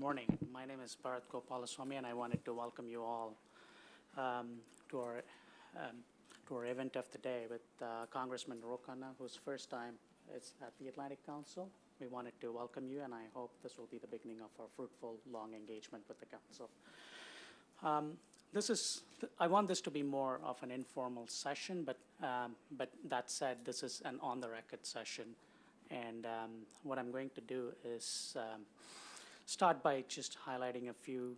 morning. My name is Bharat Gopalaswamy, and I wanted to welcome you all to our event of the day with Congressman Ro Khanna, whose first time is at the Atlantic Council. We wanted to welcome you, and I hope this will be the beginning of our fruitful, long engagement with the Council. I want this to be more of an informal session, but that said, this is an on-the-record session. And what I'm going to do is start by just highlighting a few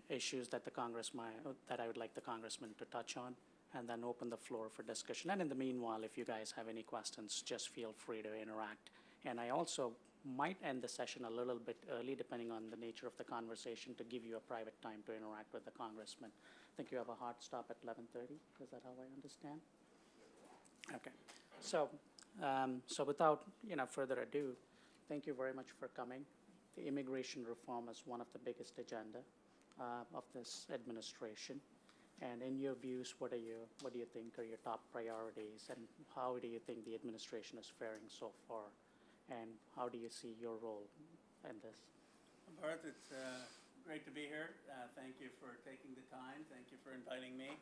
issues that I would like the Congressman to touch on, and then open the floor for discussion. And in the meanwhile, if you guys have any questions, just feel free to interact. And I also might end the session a little bit early, depending on the nature of the conversation, to give you a private time to interact with the Congressman. I think you have a hard stop at 11:30. Is that how I understand? Okay. So without further ado, thank you very much for coming. The immigration reform is one of the biggest agenda of this administration. And in your views, what do you think are your top priorities, and how do you think the administration is faring so far, and how do you see your role in this? Bharat, it's great to be here. Thank you for taking the time. Thank you for inviting me.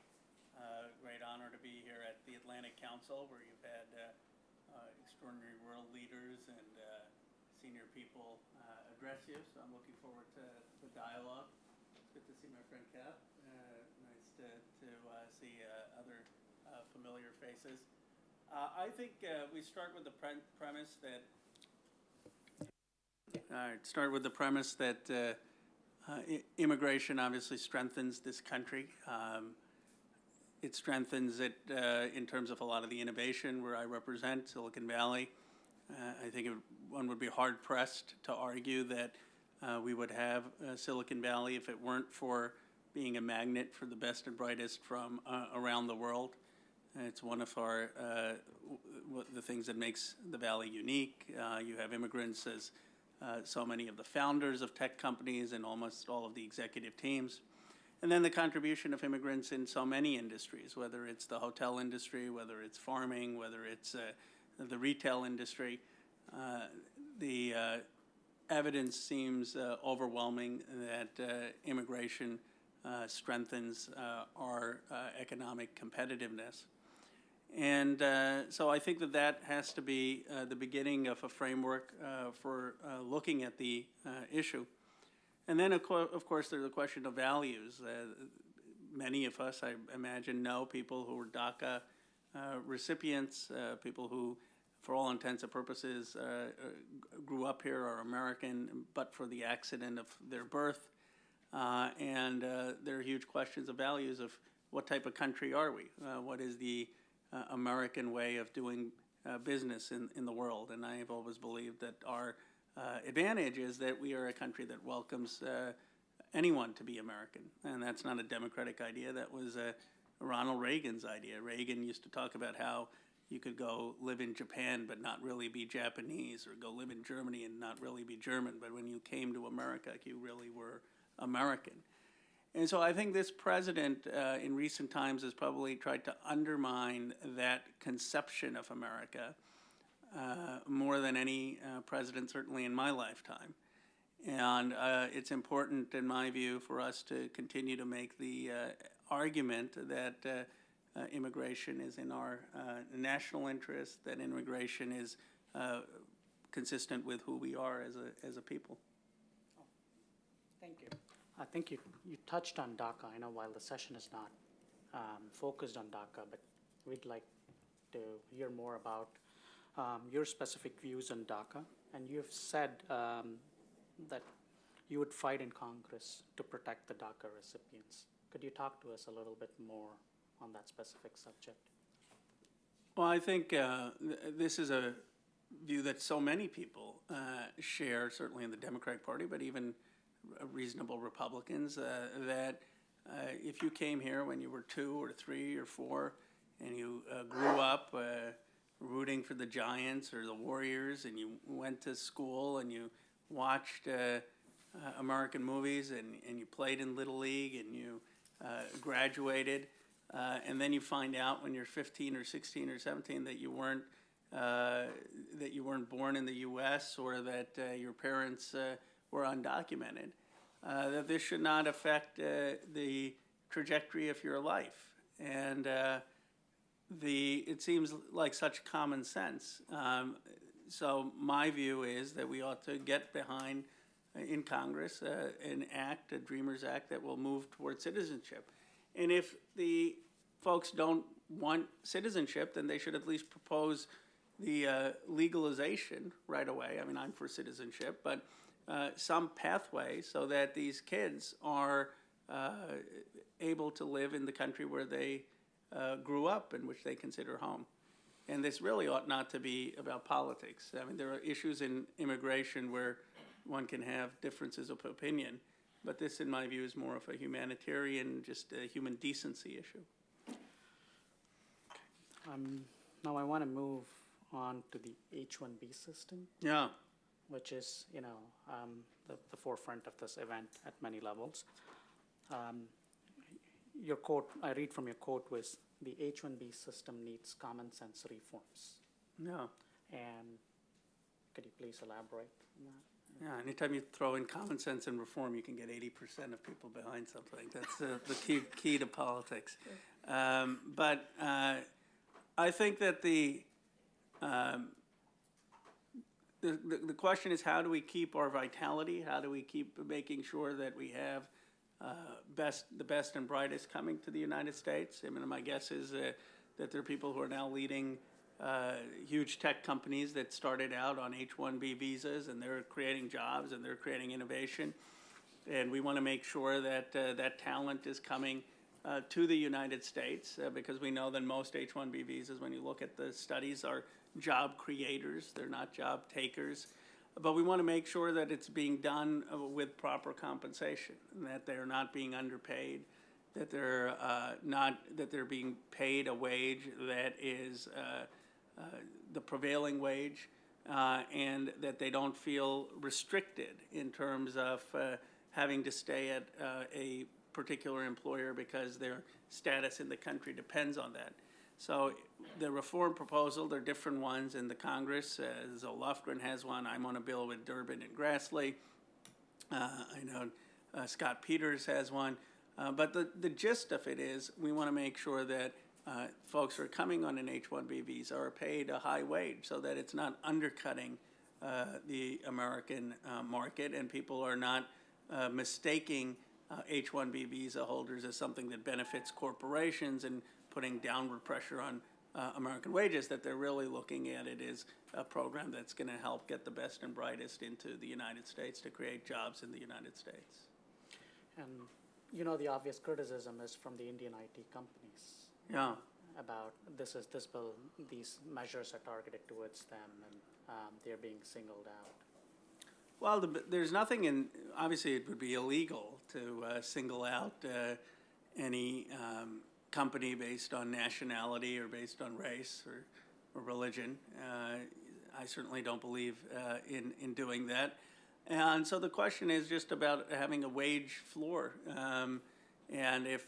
Great honor to be here at the Atlantic Council, where you've had extraordinary world leaders and senior people address you. So I'm looking forward to the dialogue. It's good to see my friend Kev. Nice to see other familiar faces. I think we start with the premise that immigration obviously strengthens this country. It strengthens it in terms of a lot of the innovation where I represent, Silicon Valley. I think one would be hard-pressed to argue that we would have Silicon Valley if it weren't for being a magnet for the best and brightest from around the world. It's one of the things that makes the Valley unique. You have immigrants as so many of the founders of tech companies and almost all of the executive teams. And then the contribution of immigrants in so many industries, whether it's the hotel industry, whether it's farming, whether it's the retail industry. The evidence seems overwhelming that immigration strengthens our economic competitiveness. And so I think that has to be the beginning of a framework for looking at the issue. And then, of course, there's the question of values. Many of us, I imagine, know people who were DACA recipients, people who, for all intents and purposes, grew up here, are American, but for the accident of their birth. And there are huge questions of values of what type of country are we? What is the American way of doing business in the world? And I have always believed that our advantage is that we are a country that welcomes anyone to be American. And that's not a democratic idea. That was Ronald Reagan's idea. Reagan used to talk about how you could go live in Japan but not really be Japanese, or go live in Germany and not really be German. But when you came to America, you really were American. And so I think this president in recent times has probably tried to undermine that conception of America more than any president, certainly in my lifetime. And it's important, in my view, for us to continue to make the argument that immigration is in our national interest, that immigration is consistent with who we are as a people. Thank you. I think you touched on DACA. I know while the session is not focused on DACA, but we'd like to hear more about your specific views on DACA. And you've said that you would fight in Congress to protect the DACA recipients. Could you talk to us a little bit more on that specific subject? Well, I think this is a view that so many people share, certainly in the Democratic Party, but even reasonable Republicans, that if you came here when you were 2 or 3 or 4 and you grew up rooting for the Giants or the Warriors, and you went to school and you watched American movies and you played in Little League and you graduated, and then you find out when you're 15 or 16 or 17 that you weren't born in the U.S. or that your parents or undocumented, that this should not affect the trajectory of your life. And it seems like such common sense. So my view is that we ought to get behind in Congress an act, a Dreamers Act, that will move toward citizenship. And if the folks don't want citizenship, then they should at least propose the legalization right away. I mean, I'm for citizenship, but some pathway so that these kids are able to live in the country where they grew up and which they consider home. And this really ought not to be about politics. I mean, there are issues in immigration where one can have differences of opinion, but this, in my view, is more of a humanitarian, just a human decency issue. Now I want to move on to the H-1B system, Yeah. which is, the forefront of this event at many levels. Your quote, I read from your quote, was the H-1B system needs common sense reforms. Yeah. And could you please elaborate on that? Yeah, anytime you throw in common sense and reform, you can get 80% of people behind something. That's the key to politics. But I think that the question is, how do we keep our vitality? How do we keep making sure that we have the best and brightest coming to the United States? I mean, my guess is that there are people who are now leading huge tech companies that started out on H-1B visas, and they're creating jobs and they're creating innovation. And we want to make sure that that talent is coming to the United States because we know that most H-1B visas, when you look at the studies, are job creators. They're not job takers. But we want to make sure that it's being done with proper compensation, and that they're not being underpaid, that they're being paid a wage that is the prevailing wage, and that they don't feel restricted in terms of having to stay at a particular employer because their status in the country depends on that. So the reform proposal, there are different ones in the Congress. Zoe Lofgren has one. I'm on a bill with Durbin and Grassley. I know Scott Peters has one. But the gist of it is we want to make sure that folks who are coming on an H-1B visa are paid a high wage so that it's not undercutting the American market, and people are not mistaking H-1B visa holders as something that benefits corporations and putting downward pressure on American wages, that they're really looking at it as a program that's going to help get the best and brightest into the United States to create jobs in the United States. And the obvious criticism is from the Indian IT companies. Yeah. About this bill, these measures are targeted towards them, and they're being singled out. Well, there's nothing in, obviously it would be illegal to single out any company based on nationality or based on race or religion. I certainly don't believe in doing that. And so the question is just about having a wage floor. And if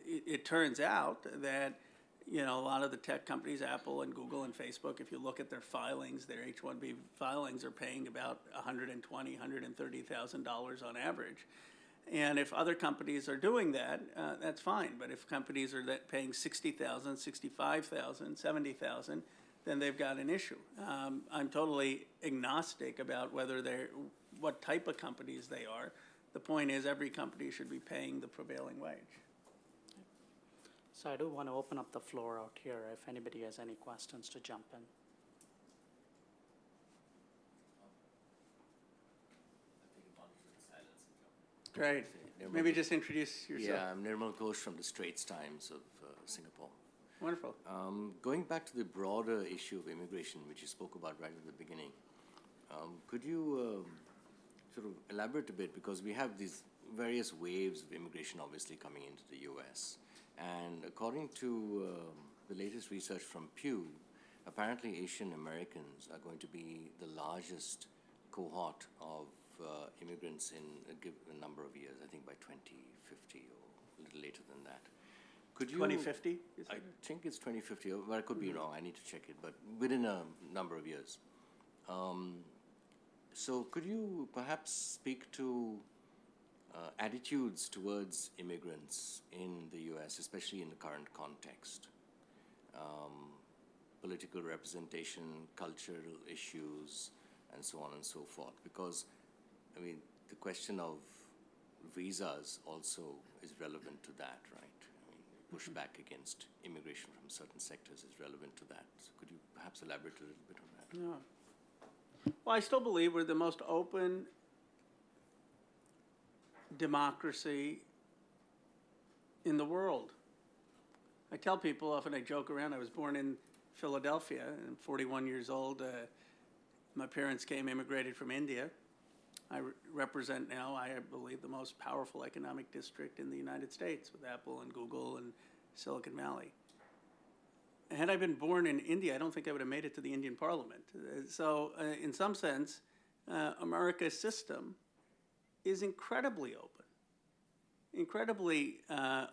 it turns out that a lot of the tech companies, Apple and Google and Facebook, if you look at their filings, their H-1B filings are paying about $120,000, $130,000 on average. And if other companies are doing that, that's fine. But if companies are paying $60,000, $65,000, $70,000, then they've got an issue. I'm totally agnostic about what type of companies they are. The point is every company should be paying the prevailing wage. So I do want to open up the floor out here if anybody has any questions to jump in. Great. Maybe just introduce yourself. Yeah, I'm Nirmal Ghosh from the Straits Times of Singapore. Wonderful. Going back to the broader issue of immigration, which you spoke about right at the beginning, could you sort of elaborate a bit? Because we have these various waves of immigration obviously coming into the U.S. And according to the latest research from Pew, apparently Asian Americans are going to be the largest cohort of immigrants in a given number of years, I think by 2050 or a little later than that. Could you? 2050? I think it's 2050, but I could be wrong. I need to check it, but within a number of years. So could you perhaps speak to attitudes towards immigrants in the U.S., especially in the current context? Political representation, cultural issues, and so on and so forth. Because, I mean, the question of visas also is relevant to that, right? I mean, pushback against immigration from certain sectors is relevant to that. So could you perhaps elaborate a little bit on that? Yeah. Well, I still believe we're the most open democracy in the world. I tell people, often I joke around, I was born in Philadelphia, and 41 years old. My parents immigrated from India. I represent now, I believe, the most powerful economic district in the United States with Apple and Google and Silicon Valley. Had I been born in India, I don't think I would have made it to the Indian Parliament. So in some sense, America's system is incredibly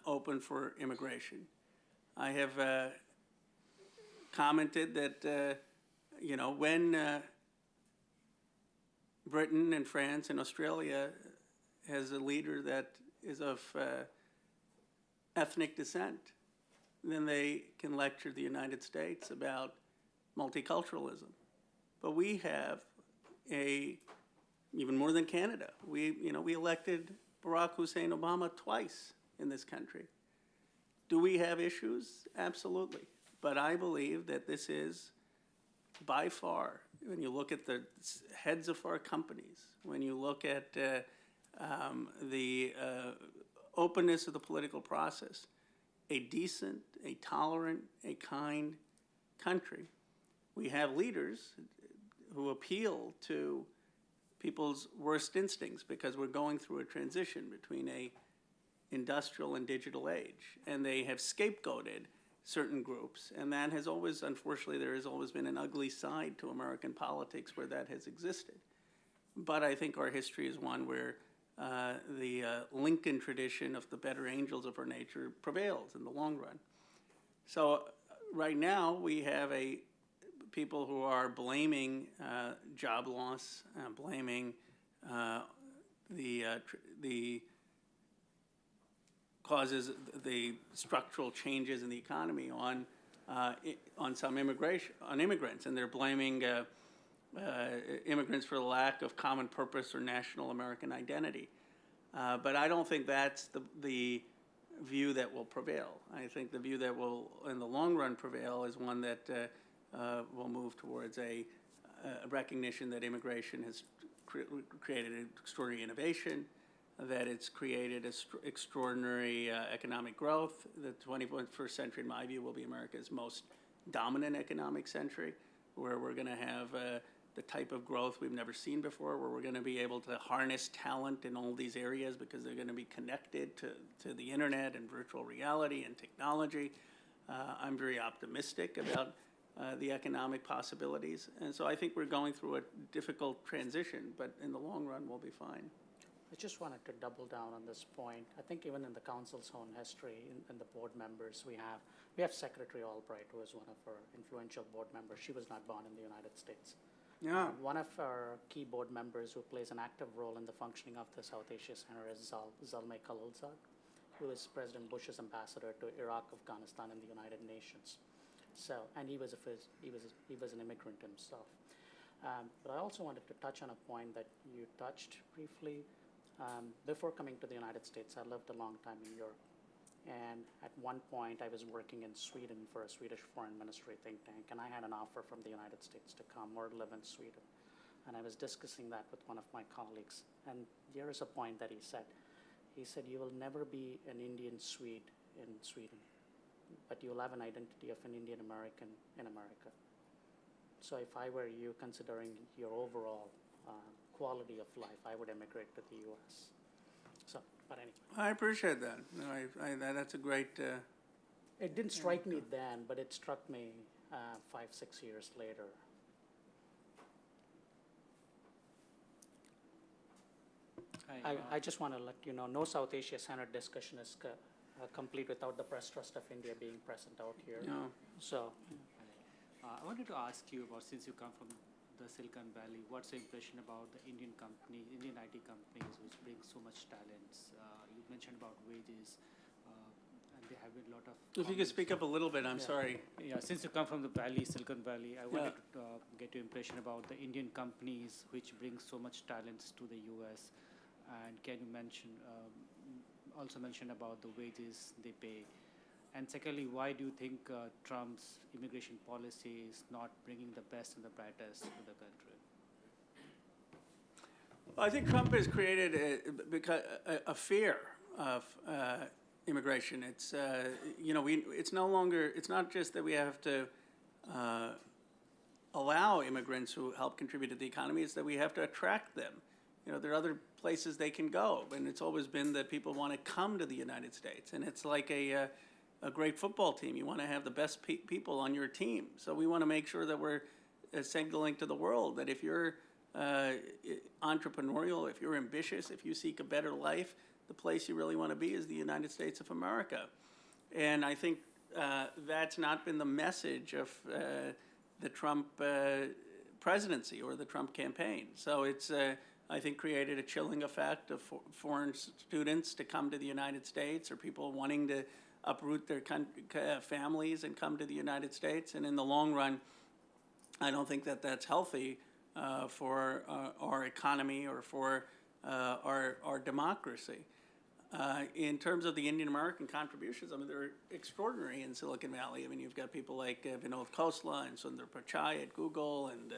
open for immigration. I have commented that, when Britain and France and Australia has a leader that is of ethnic descent, then they can lecture the United States about multiculturalism. But we have even more than Canada. We elected Barack Hussein Obama twice in this country. Do we have issues? Absolutely. But I believe that this is, by far, when you look at the heads of our companies, when you look at the openness of the political process, a decent, a tolerant, a kind country. We have leaders who appeal to people's worst instincts because we're going through a transition between a industrial and digital age, and they have scapegoated certain groups, and that has always, unfortunately, there has always been an ugly side to American politics where that has existed. But I think our history is one where the Lincoln tradition of the better angels of our nature prevails in the long run. So right now we have people who are blaming job loss, blaming the causes, the structural changes in the economy on some immigrants, and they're blaming immigrants for the lack of common purpose or national American identity. But I don't think that's the view that will prevail. I think the view that will, in the long run, prevail is one that will move towards a recognition that immigration has created extraordinary innovation, that it's created extraordinary economic growth. The 21st century, in my view, will be America's most dominant economic century, where we're going to have the type of growth we've never seen before, where we're going to be able to harness talent in all these areas because they're going to be connected to the internet and virtual reality and technology. I'm very optimistic about the economic possibilities. And so I think we're going through a difficult transition, but in the long run, we'll be fine. I just wanted to double down on this point. I think even in the council's own history, in the board members, we have Secretary Albright, who is one of our influential board members. She was not born in the United States. Yeah. One of our key board members who plays an active role in the functioning of the South Asia Center is Zalmay Khalilzad, who is President Bush's ambassador to Iraq, Afghanistan, and the United Nations. So, and he was an immigrant himself. But I also wanted to touch on a point that you touched briefly. Before coming to the United States, I lived a long time in Europe. And at one point, I was working in Sweden for a Swedish foreign ministry think tank, and I had an offer from the United States to come or live in Sweden. And I was discussing that with one of my colleagues. And here is a point that he said. He said, you will never be an Indian Swede in Sweden, but you'll have an identity of an Indian American in America. So if I were you, considering your overall quality of life, I would immigrate to the U.S. So, but anyway. I appreciate that. No, that's a great... It didn't strike me then, but it struck me 5-6 years later. I just want to let you know, no South Asia Center discussion is complete without the Press Trust of India being present out here. No. So, I wanted to ask you about, since you come from the Silicon Valley. What's the impression about the Indian IT companies, which bring so much talents? You mentioned about wages, and they have a lot of. If you could speak up a little bit, I'm sorry. Yeah, since you come from the Valley, Silicon Valley, I wanted to get your impression about the Indian companies which bring so much talents to the U.S. And can you also mention about the wages they pay? And secondly, why do you think Trump's immigration policy is not bringing the best and the brightest to the country? Well, I think Trump has created a fear of immigration. It's it's no longer. It's not just that we have to allow immigrants who help contribute to the economy. It's that we have to attract them. There are other places they can go, and it's always been that people want to come to the United States, and it's like a great football team. You want to have the best people on your team. So we want to make sure that we're signaling to the world that if you're entrepreneurial, if you're ambitious, if you seek a better life, the place you really want to be is the United States of America. And I think that's not been the message of the Trump presidency or the Trump campaign. So it's, I think, created a chilling effect of foreign students to come to the United States, or people wanting to uproot their families and come to the United States. And in the long run, I don't think that that's healthy for our economy or for our democracy. In terms of the Indian American contributions, I mean, they're extraordinary in Silicon Valley. I mean, you've got people like Vinod Khosla and Sundar Pichai at Google, and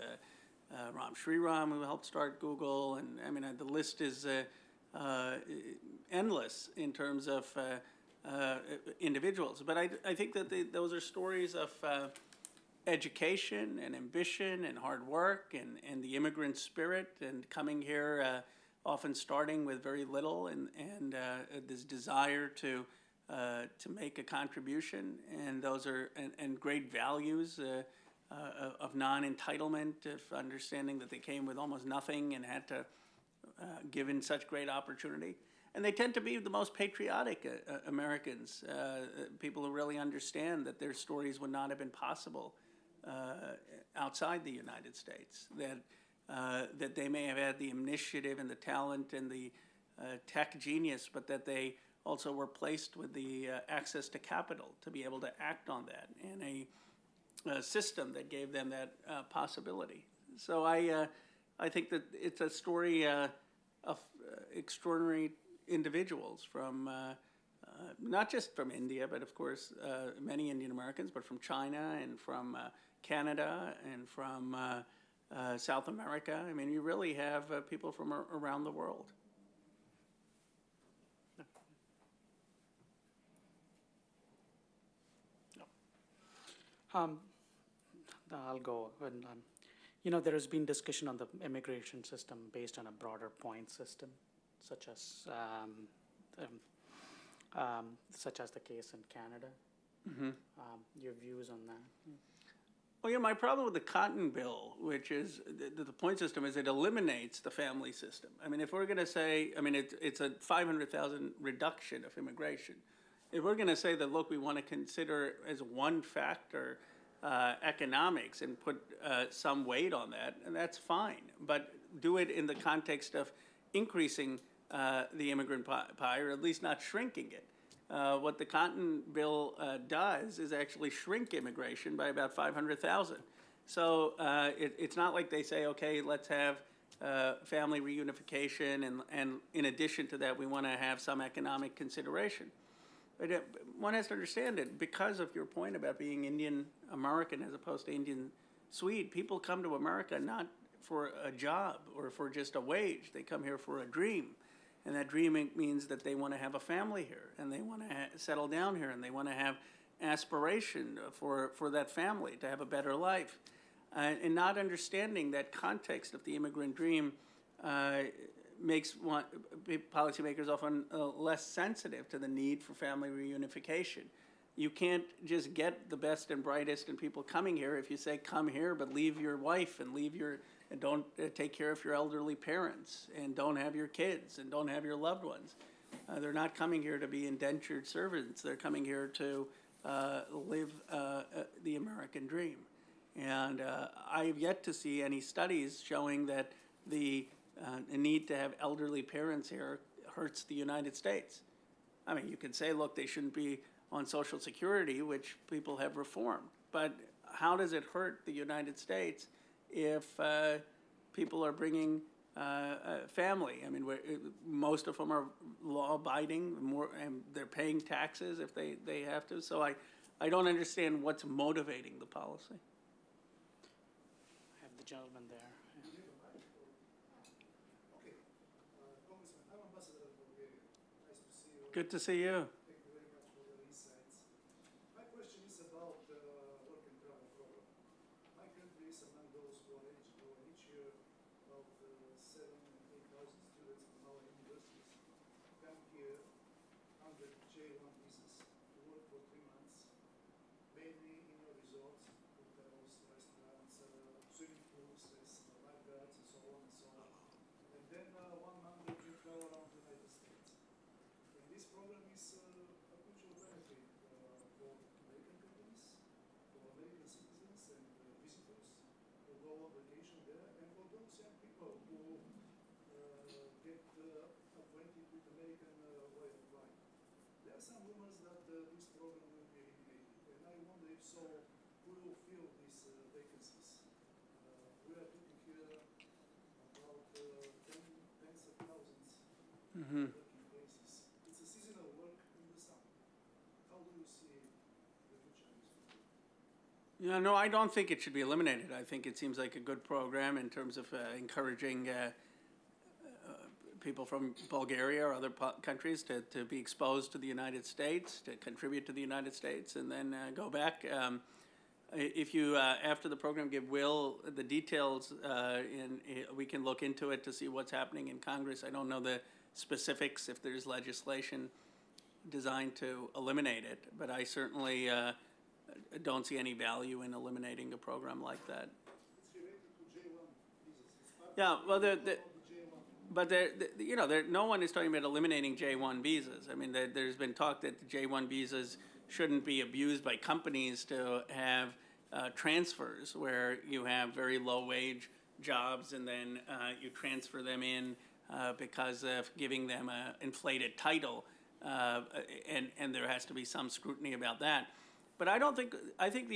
Ram Shriram, who helped start Google. And I mean, the list is endless in terms of individuals. But I think that those are stories of education and ambition and hard work and the immigrant spirit, and coming here often starting with very little, and this desire to make a contribution, and those are and great values of non-entitlement, of understanding that they came with almost nothing and had to given such great opportunity. And they tend to be the most patriotic Americans, people who really understand that their stories would not have been possible outside the United States, that they may have had the initiative and the talent and the tech genius, but that they also were placed with the access to capital to be able to act on that, and a system that gave them that possibility. So I think that it's a story of extraordinary individuals from not just from India, but of course many Indian Americans, but from China and from Canada and from South America. I mean, you really have people from around the world. I'll go. There has been discussion on the immigration system based on a broader point system, such as the case in Canada. Mm-hmm. Your views on that? Well, my problem with the Cotton Bill, which is the point system, is it eliminates the family system. I mean, if we're going to say, I mean, it's a 500,000 reduction of immigration. If we're going to say that, look, we want to consider as one factor economics and put some weight on that, and that's fine. But do it in the context of increasing the immigrant pie, or at least not shrinking it. What the Cotton Bill does is actually shrink immigration by about 500,000. So it's not like they say, okay, let's have family reunification, and in addition to that, we want to have some economic consideration. But one has to understand that because of your point about being Indian American as opposed to Indian Swede, people come to America not for a job or for just a wage. They come here for a dream. And that dream means that they want to have a family here, and they want to settle down here, and they want to have aspiration for that family to have a better life. And not understanding that context of the immigrant dream makes policymakers often less sensitive to the need for family reunification. You can't just get the best and brightest in people coming here if you say, come here, but leave your wife and and don't take care of your elderly parents, and don't have your kids, and don't have your loved ones. They're not coming here to be indentured servants. They're coming here to live the American dream. And I have yet to see any studies showing that the need to have elderly parents here hurts the United States. I mean, you could say, look, they shouldn't be on Social Security, which people have reformed. But how does it hurt the United States if people are bringing family? I mean, most of them are law-abiding, and they're paying taxes if they have to. So I don't understand what's motivating the policy. I have the gentleman there. Okay. Congressman, I'm Ambassador of Bulgaria. Nice to see you. Good to see you. Thank you very much for your insights. My question is about the work and travel program. My country is among those who are eligible, and each year about 7,000 and 8,000 students from our universities come here under J1 visas to work for 3 months, mainly in your resorts, hotels, restaurants, swimming pools, as lifeguards, and so on and so on. And then 1 month they can travel around the United States. And this program is a mutual benefit for American companies, for American citizens and visitors who go on vacation there, and for those young people who get acquainted with American way of life. There are some rumors that this program will be eliminated, and I wonder if so, who will fill these vacancies? We are talking here about tens of thousands working places. It's a seasonal work in the summer. How do you see the future in this program? Yeah, no, I don't think it should be eliminated. I think it seems like a good program in terms of encouraging people from Bulgaria or other countries to be exposed to the United States, to contribute to the United States, and then go back. If you, after the program, give Will the details, we can look into it to see what's happening in Congress. I don't know the specifics, if there's legislation designed to eliminate it, but I certainly don't see any value in eliminating a program like that. It's related to J1 visas. It's part Yeah, well, of the J1. but no one is talking about eliminating J1 visas. I mean, there's been talk that the J1 visas shouldn't be abused by companies to have transfers where you have very low-wage jobs and then you transfer them in because of giving them an inflated title, and there has to be some scrutiny about that. But I think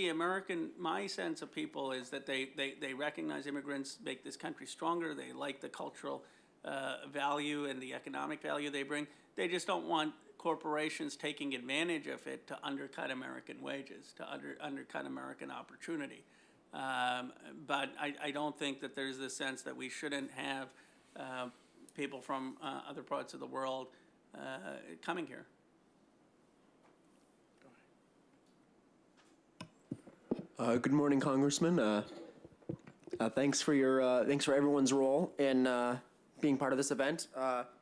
my sense of people is that they recognize immigrants make this country stronger. They like the cultural value and the economic value they bring. They just don't want corporations taking advantage of it to undercut American wages, to undercut American opportunity. But I don't think that there's this sense that we shouldn't have people from other parts of the world coming here. Good morning, Congressman. Thanks for everyone's role in being part of this event.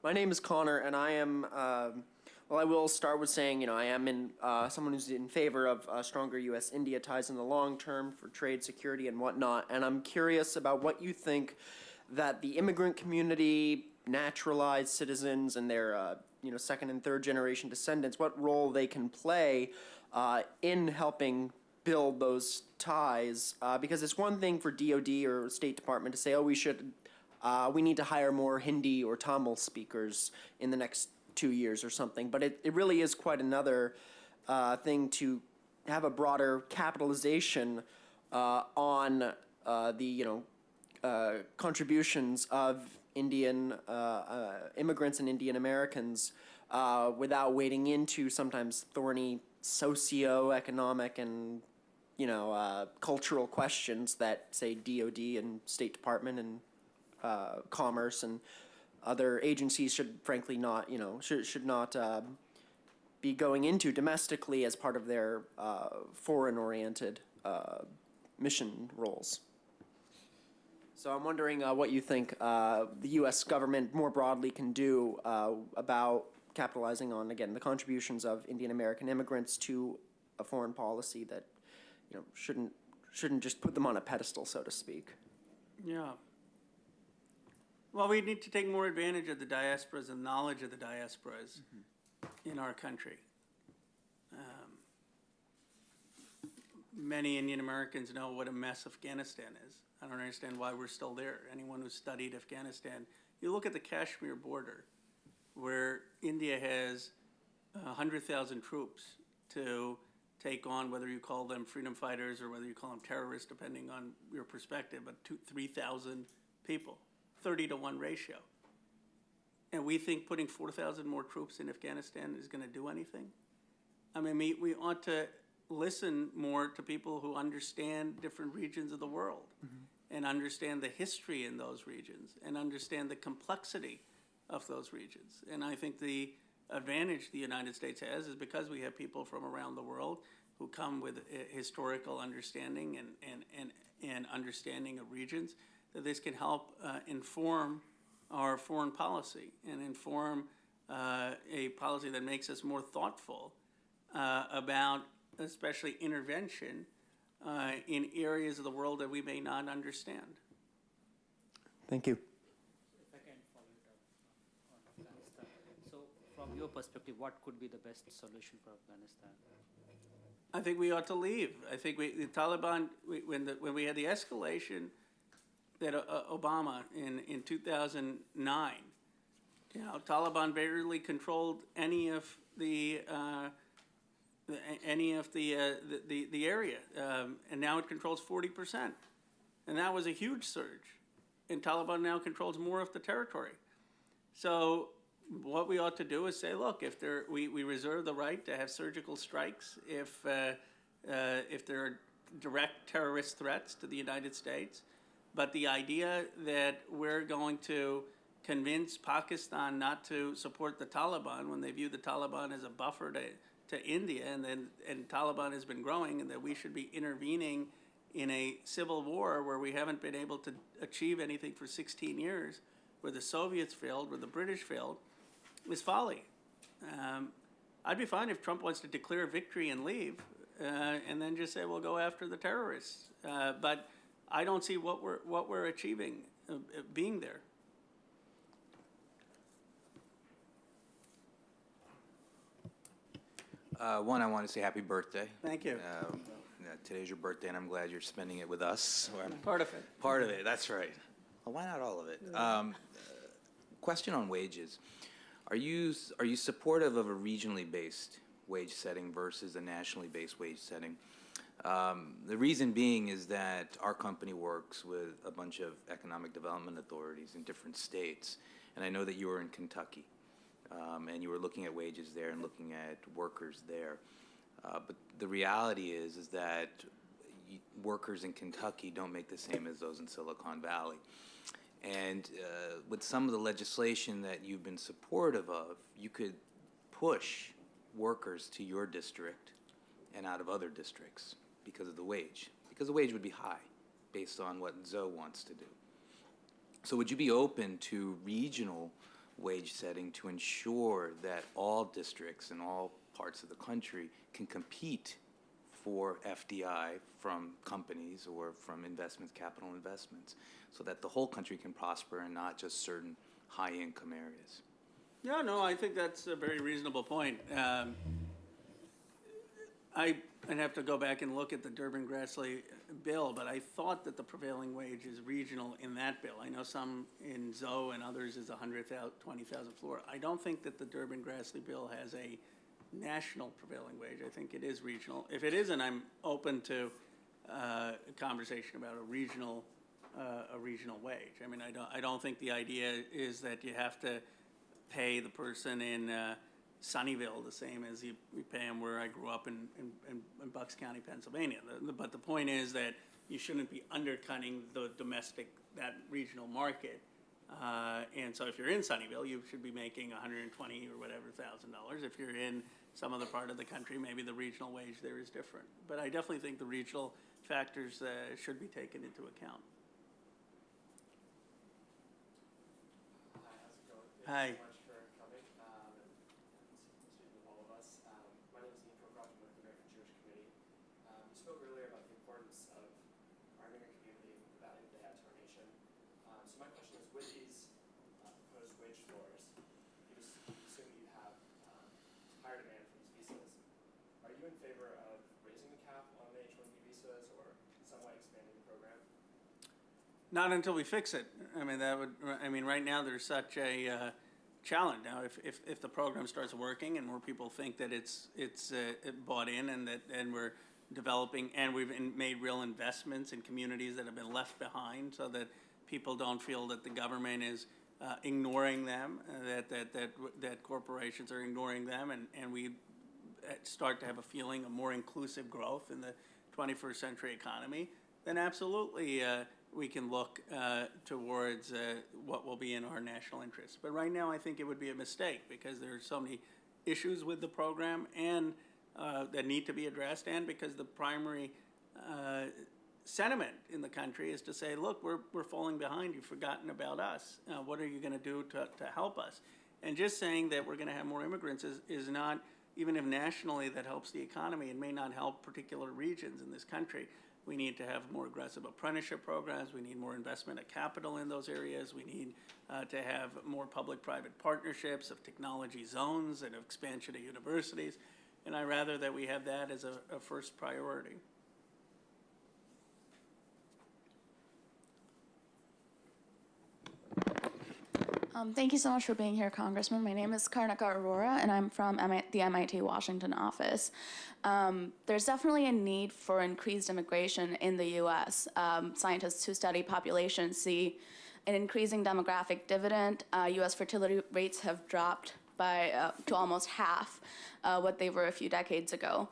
My name is Connor, and I am. I will start with saying, I am someone who's in favor of stronger U.S.-India ties in the long term for trade, security, and whatnot. And I'm curious about what you think that the immigrant community, naturalized citizens, and their second and third generation descendants, what role they can play in helping build those ties, because it's one thing for DOD or State Department to say, oh, we need to hire more Hindi or Tamil speakers in the next 2 years or something, but it really is quite another thing to have a broader capitalization on the contributions of Indian immigrants and Indian Americans without wading into sometimes thorny socio-economic and cultural questions that, say, DOD and State Department and Commerce and other agencies should frankly not, should not be going into domestically as part of their foreign-oriented mission roles. So I'm wondering what you think the U.S. government more broadly can do about capitalizing on, again, the contributions of Indian American immigrants to a foreign policy that shouldn't just put them on a pedestal, so to speak. Yeah. Well, we need to take more advantage of the diasporas and knowledge of the diasporas in our country. many Indian Americans know what a mess Afghanistan is. I don't understand why we're still there. Anyone who's studied Afghanistan, you look at the Kashmir border, where India has 100,000 troops to take on, whether you call them freedom fighters or whether you call them terrorists, depending on your perspective, but 3,000 people, 30-to-1 ratio. And we think putting 4,000 more troops in Afghanistan is going to do anything? I mean, we ought to listen more to people who understand different regions of the world and understand the history in those regions and understand the complexity of those regions. And I think the advantage the United States has is because we have people from around the world who come with a historical understanding and understanding of regions, that this can help inform our foreign policy and inform a policy that makes us more thoughtful about especially intervention in areas of the world that we may not understand. Thank you. If I can follow it up on Afghanistan. So from your perspective, what could be the best solution for Afghanistan? I think we ought to leave. I think the Taliban, when we had the escalation that Obama in 2009, you know, Taliban barely controlled any of the area, and now it controls 40%, and that was a huge surge. And Taliban now controls more of the territory. So what we ought to do is say, look, if we reserve the right to have surgical strikes if there are direct terrorist threats to the United States, but the idea that we're going to convince Pakistan not to support the Taliban when they view the Taliban as a buffer to India, and Taliban has been growing, and that we should be intervening in a civil war where we haven't been able to achieve anything for 16 years, where the Soviets failed, where the British failed, is folly. I'd be fine if Trump wants to declare victory and leave, and then just say we'll go after the terrorists. But I don't see what we're achieving being there. One, I want to say happy birthday. Thank you. Today's your birthday, and I'm glad you're spending it with us. Part of it. Part of it, that's right. Well, why not all of it? Question on wages. Are you supportive of a regionally based wage setting versus a nationally based wage setting? The reason being is that our company works with a bunch of economic development authorities in different states, and I know that you were in Kentucky. And you were looking at wages there and looking at workers there. But the reality is that workers in Kentucky don't make the same as those in Silicon Valley. And with some of the legislation that you've been supportive of, you could push workers to your district and out of other districts because of the wage. Because the wage would be high based on what Zoe wants to do. So would you be open to regional wage setting to ensure that all districts in all parts of the country can compete for FDI from companies or from investments, capital investments, so that the whole country can prosper and not just certain high-income areas? Yeah, no, I think that's a very reasonable point. I'd have to go back and look at the Durbin-Grassley bill, but I thought that the prevailing wage is regional in that bill. I know some in Zoe and others is 120,000 floor. I don't think that the Durbin-Grassley bill has a national prevailing wage. I think it is regional. If it isn't, I'm open to a conversation about a regional wage. I mean, I don't think the idea is that you have to pay the person in Sunnyvale the same as you pay them where I grew up in Bucks County, Pennsylvania. But the point is that you shouldn't be undercutting that regional market. And so if you're in Sunnyvale, you should be making $120 or whatever $1,000. If you're in some other part of the country, maybe the regional wage there is different. But I definitely think the regional factors should be taken into account. Hi, how's it going? Hi. Thanks so much for coming and speaking with all of us. My name is Ian Prokop. I'm with the American Jewish Committee. You spoke earlier about the importance of arming a community with the value that they add to our nation. So my question is, with these proposed wage floors, you assume you have higher demand for these visas. Are you in favor of raising the cap on the H-1B Not until we fix it. I mean, right now there's such a challenge. Now, if the program starts working and more people think that it's bought in and we're developing and we've made real investments in communities that have been left behind so that people don't feel that the government is ignoring them, that corporations are ignoring them, and we start to have a feeling of more inclusive growth in the 21st century economy, then absolutely we can look towards what will be in our national interest. But right now I think it would be a mistake because there are so many issues with the program and that need to be addressed, and because the primary sentiment in the country is to say, look, we're falling behind, you've forgotten about us. What are you going to do to help us? And just saying that we're going to have more immigrants is not, even if nationally that helps the economy, it may not help particular regions in this country. We need to have more aggressive apprenticeship programs. We need more investment of capital in those areas. We need to have more public-private partnerships of technology zones and expansion of universities. And I'd rather that we have that as a first priority. Thank you so much for being here, Congressman. My name is Karnika Arora, and I'm from the MIT Washington office. There's definitely a need for increased immigration in the U.S. Scientists who study population see an increasing demographic dividend. U.S. fertility rates have dropped to almost half what they were a few decades ago.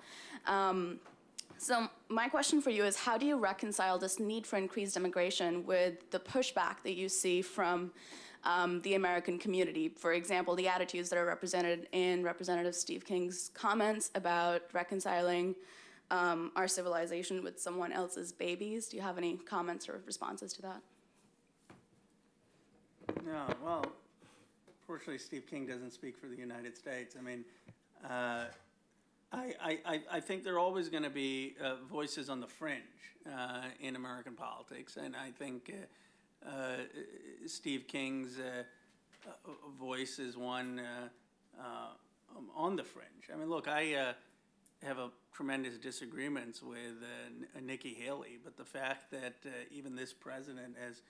So my question for you is, how do you reconcile this need for increased immigration with the pushback that you see from the American community? For example, the attitudes that are represented in Representative Steve King's comments about reconciling our civilization with someone else's babies. Do you have any comments or responses to that? No, well, fortunately, Steve King doesn't speak for the United States. I mean, I think there are always going to be voices on the fringe in American politics, and I think Steve King's voice is one on the fringe. I mean, look, I have a tremendous disagreements with Nikki Haley, but the fact that even this president has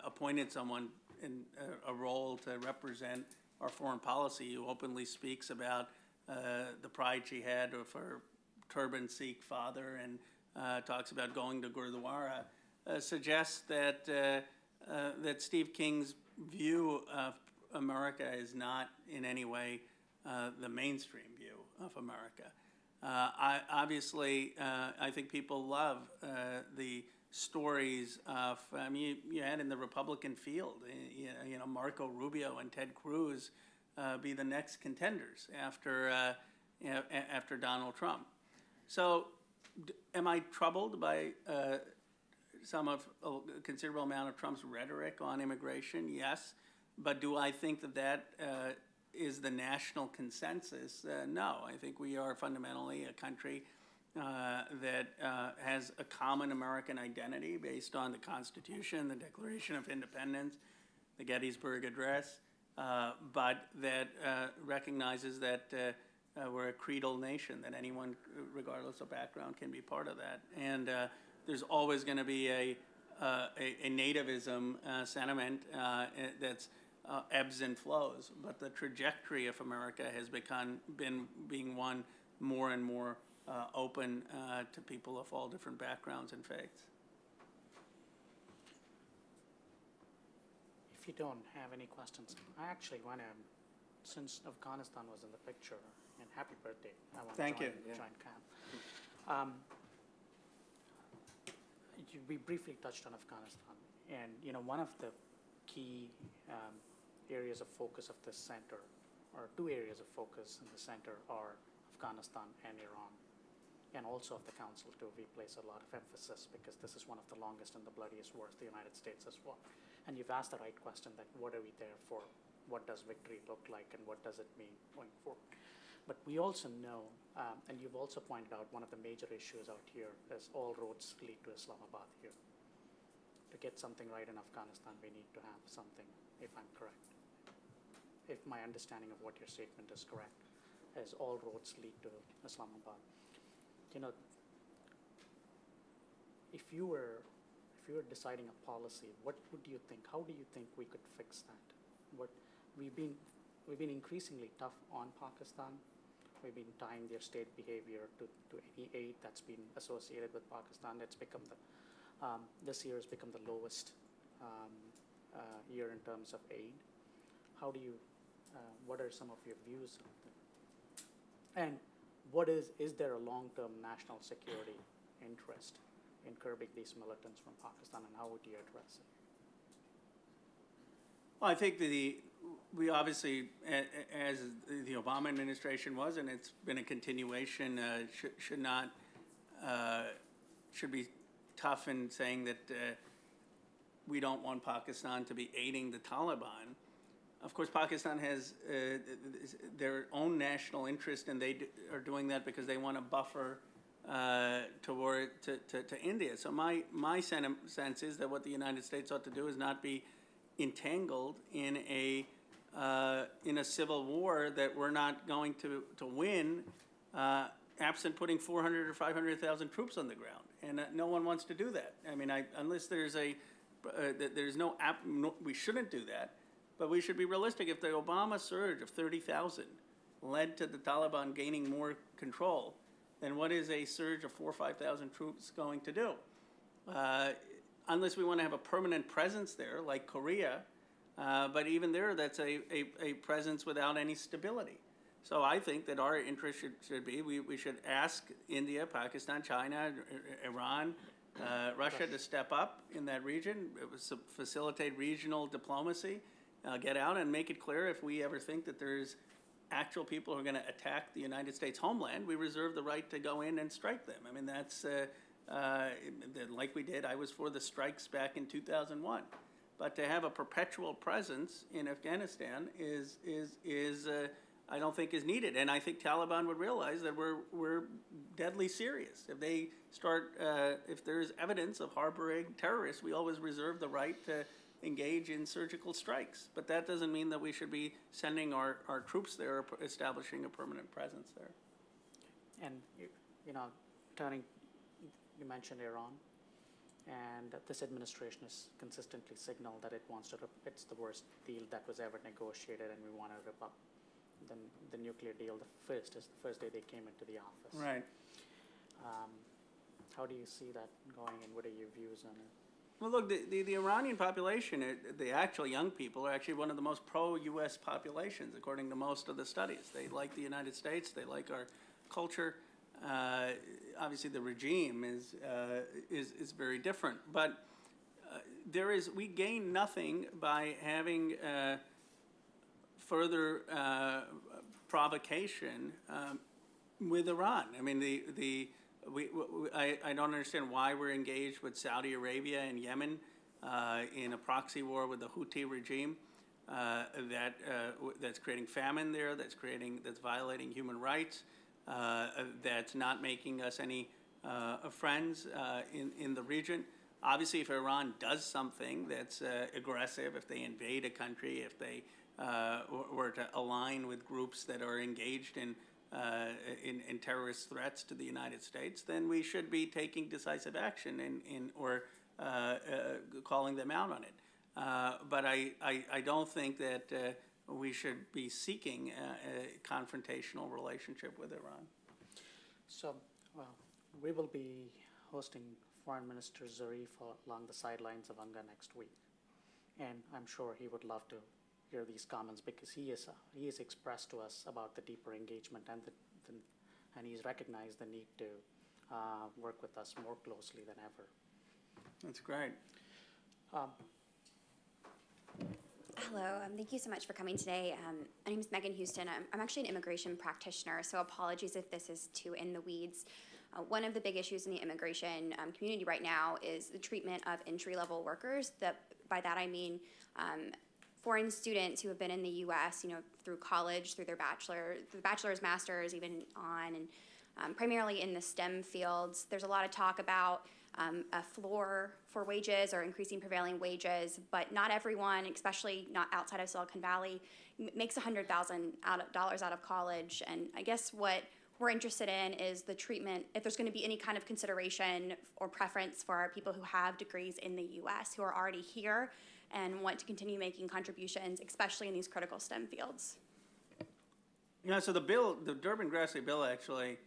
appointed someone in a role to represent our foreign policy who openly speaks about the pride she had of her turban Sikh father and talks about going to Gurdwara, suggests that that Steve King's view of America is not in any way the mainstream view of America. Obviously, I think people love the stories of, you had in the Republican field, you know, Marco Rubio and Ted Cruz be the next contenders after, after Donald Trump. So am I troubled by a considerable amount of Trump's rhetoric on immigration? Yes. But do I think that that is the national consensus? No. I think we are fundamentally a country that has a common American identity based on the Constitution, the Declaration of Independence, the Gettysburg Address, but that recognizes that we're a creedal nation, that anyone, regardless of background, can be part of that. And there's always going to be a nativism sentiment that's ebbs and flows, but the trajectory of America has been being one more and more open to people of all different backgrounds and faiths. If you don't have any questions, I actually want to, since Afghanistan was in the picture, and happy birthday. I want Thank to you. join camp. We briefly touched on Afghanistan, and you know, one of the key areas of focus of this center, or two areas of focus in the center, are Afghanistan and Iran, and also of the Council too. We place a lot of emphasis because this is one of the longest and the bloodiest wars the United States has fought. And you've asked the right question, that what are we there for? What does victory look like, and what does it mean going forward? But we also know, and you've also pointed out, one of the major issues out here is all roads lead to Islamabad here. To get something right in Afghanistan, we need to have something, if I'm correct. If my understanding of what your statement is correct, is all roads lead to Islamabad. You know, if you you were deciding a policy, what would you think? How do you think we could fix that? What we've been increasingly tough on Pakistan. We've been tying their state behavior to any aid that's been associated with Pakistan. It's become this year has become the lowest year in terms of aid. How do you, what are some of your views on that? And is there a long-term national security interest in curbing these militants from Pakistan, and how would you address it? Well, I think we obviously, as the Obama administration was, and it's been a continuation, should be tough in saying that we don't want Pakistan to be aiding the Taliban. Of course, Pakistan has their own national interest, and they are doing that because they want to buffer to India. So my sense is that what the United States ought to do is not be entangled in a civil war that we're not going to win, absent putting 400 or 500,000 troops on the ground, and no one wants to do that. I mean, unless there's we shouldn't do that. But we should be realistic. If the Obama surge of 30,000 led to the Taliban gaining more control, then what is a surge of 4,000 or 5,000 troops going to do? Unless we want to have a permanent presence there, like Korea, but even there, that's a presence without any stability. So I think that our interest should be, we should ask India, Pakistan, China, Iran, Russia to step up in that region, facilitate regional diplomacy, get out and make it clear if we ever think that there's actual people who are going to attack the United States homeland, we reserve the right to go in and strike them. I mean, that's like we did. I was for the strikes back in 2001. But to have a perpetual presence in Afghanistan I don't think is needed. And I think Taliban would realize that we're deadly serious. If they start, if there's evidence of harboring terrorists, we always reserve the right to engage in surgical strikes. But that doesn't mean that we should be sending our troops there or establishing a permanent presence there. And, you mentioned Iran, and this administration has consistently signaled that it wants to, it's the worst deal that was ever negotiated, and we want to rip up the nuclear deal. The first day they came into the office. Right. How do you see that going, and what are your views on it? Well, look, the Iranian population, the actual young people, are actually one of the most pro-U.S. populations, according to most of the studies. They like the United States. They like our culture. Obviously, the regime is very different. But we gain nothing by having further provocation with Iran. I mean, I don't understand why we're engaged with Saudi Arabia and Yemen in a proxy war with the Houthi regime that's creating famine there, that's violating human rights, that's not making us any friends in the region. Obviously, if Iran does something that's aggressive, if they invade a country, if they were to align with groups that are engaged in terrorist threats to the United States, then we should be taking decisive action or calling them out on it. But I don't think that we should be seeking a confrontational relationship with Iran. So, we will be hosting Foreign Minister Zarif along the sidelines of UNGA next week, and I'm sure he would love to hear these comments, because he has expressed to us about the deeper engagement and he's recognized the need to work with us more closely than ever. That's great. Hello, thank you so much for coming today. My name is Megan Houston. I'm actually an immigration practitioner, so apologies if this is too in the weeds. One of the big issues in the immigration community right now is the treatment of entry-level workers. By that I mean foreign students who have been in the U.S., through college, through their bachelor's, master's, even on, and primarily in the STEM fields. There's a lot of talk about a floor for wages or increasing prevailing wages, but not everyone, especially not outside of Silicon Valley, makes $100,000 out of college. And I guess what we're interested in is the treatment, if there's going to be any kind of consideration or preference for people who have degrees in the U.S., who are already here and want to continue making contributions, especially in these critical STEM fields. Yeah, so the bill, the Durbin-Grassley bill actually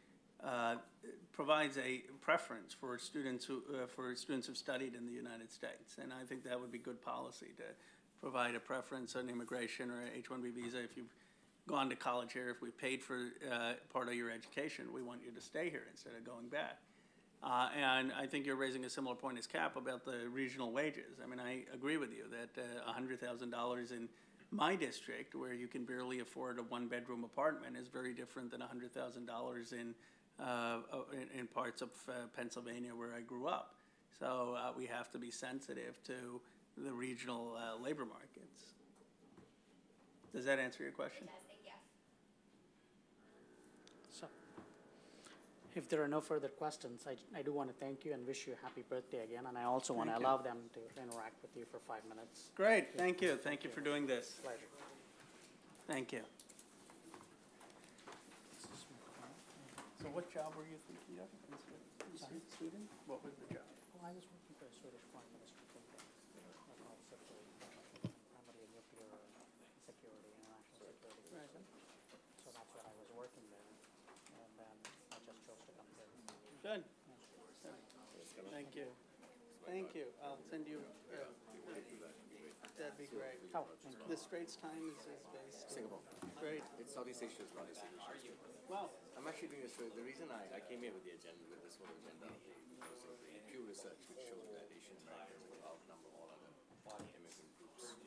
provides a preference for students who've studied in the United States, and I think that would be good policy to provide a preference on immigration or H-1B visa. If you've gone to college here, if we paid for part of your education, we want you to stay here instead of going back. And I think you're raising a similar point as Cap about the regional wages. I mean, I agree with you that $100,000 in my district, where you can barely afford a one-bedroom apartment, is very different than $100,000 in parts of Pennsylvania where I grew up. So we have to be sensitive to the regional labor markets. Does that answer your question? It does, thank you. So, if there are no further questions, I do want to thank you and wish you a happy birthday again. And I also want to Thank you. allow them to interact with you for 5 minutes. Great, thank you. Thank you for doing this. Pleasure. Thank you. So what job were you thinking of in Sweden? What was the job? Oh, I was working for a Swedish Prime Minister program, also for primarily nuclear security, international security. Right. So that's what I was working there, and then I just chose to come here. Good. Thank you. Thank you. I'll send you, that'd be great. Oh, thank you. The Straits Times is based in Singapore. Great. It's Southeast Asia's largest English newspaper. Wow. I'm actually doing this. The reason I came here with the agenda, with this whole agenda, was a Pew Research which showed that Asian Americans will outnumber all other immigrant groups.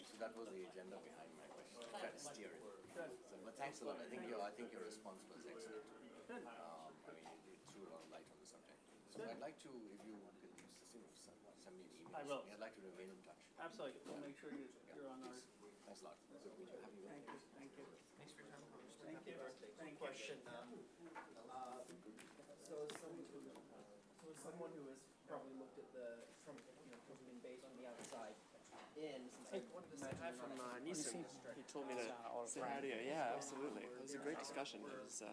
So that was the agenda behind my question. Try to steer it. So, but thanks a lot. I think your response was excellent. Good. I mean, it threw a lot of light on the subject. So I'd like to, if you could send me an email. I will. I'd like to remain in touch. Absolutely. We'll make sure you're on our. Thanks a lot. Good to have you. Thank you. Thank you. Thanks for your time, Congressman. Thank you. Thank you. Question. So someone who has probably looked at from who's been based on the outside in, since I wanted to say hi from Neeson. He told me to say hi to you. Yeah, absolutely. It was a great discussion. It was,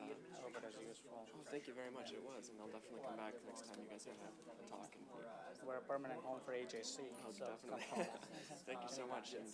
thank you very much. It was, and I'll definitely come back next time you guys have a talk. And We're a permanent home for AJC. oh, so definitely. Thank you so much. And